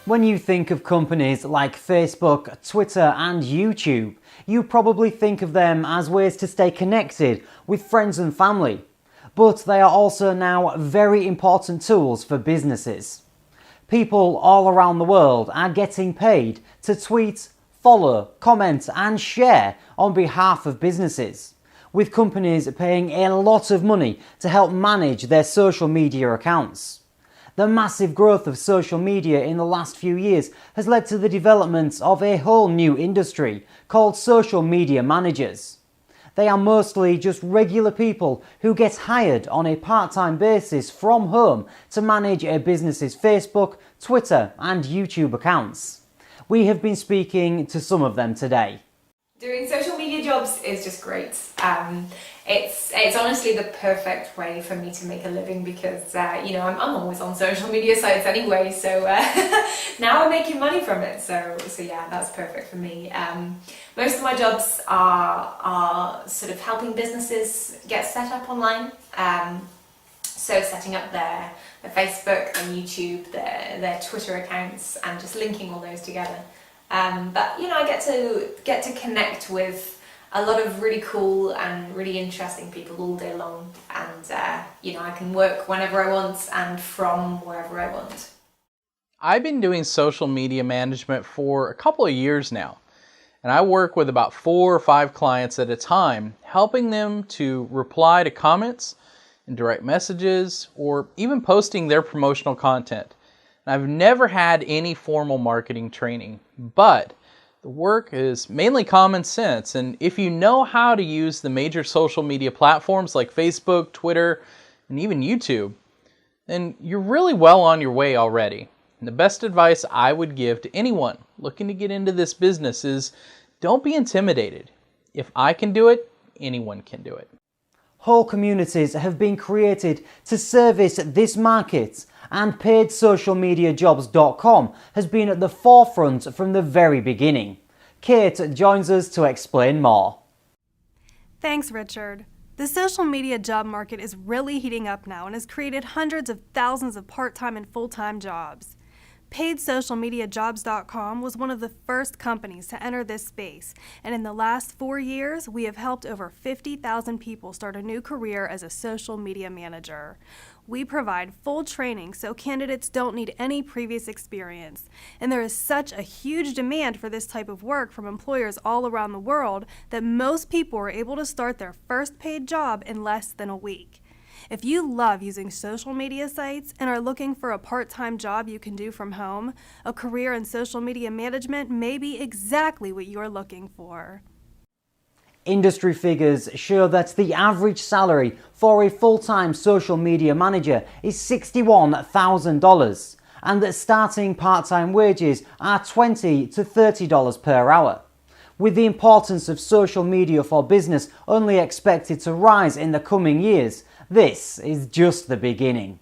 When you think of companies like Facebook, Twitter and YouTube, you probably think of them as ways to stay connected with friends and family. But they are also now very important tools for businesses. People all around the world are getting paid to tweet, follow, comment and share on behalf of businesses, with companies paying a lot of money to help manage their social media accounts. The massive growth of social media in the last few years has led to the development of a whole new industry called social media managers. They are mostly just regular people who get hired on a part-time basis from home to manage a business's Facebook, Twitter and YouTube accounts. We have been speaking to some of them today. Doing social media jobs is just great. It's honestly the perfect way for me to make a living because I'm always on social media sites anyway, so now I'm making money from it. So yeah, that's perfect for me. Most of my jobs are sort of helping businesses get set up online. So setting up their Facebook, their YouTube, their Twitter accounts, and just linking all those together. But I get to connect with a lot of really cool and really interesting people all day long, and I can work whenever I want and from wherever I want. I've been doing social media management for a couple of years now, and I work with about 4 or 5 clients at a time, helping them to reply to comments and direct messages or even posting their promotional content. I've never had any formal marketing training, but the work is mainly common sense, and if you know how to use the major social media platforms like Facebook, Twitter, and even YouTube, then you're really well on your way already. And the best advice I would give to anyone looking to get into this business is don't be intimidated. If I can do it, anyone can do it. Whole communities have been created to service this market, and PaidSocialMediaJobs.com has been at the forefront from the very beginning. Kate joins us to explain more. Thanks, Richard. The social media job market is really heating up now and has created hundreds of thousands of part-time and full-time jobs. PaidSocialMediaJobs.com was one of the first companies to enter this space, and in the last 4 years, we have helped over 50,000 people start a new career as a social media manager. We provide full training so candidates don't need any previous experience, and there is such a huge demand for this type of work from employers all around the world that most people are able to start their first paid job in less than a week. If you love using social media sites and are looking for a part-time job you can do from home, a career in social media management may be exactly what you're looking for. Industry figures show that the average salary for a full-time social media manager is $61,000 and that starting part-time wages are $20 to $30 per hour. With the importance of social media for business only expected to rise in the coming years, this is just the beginning.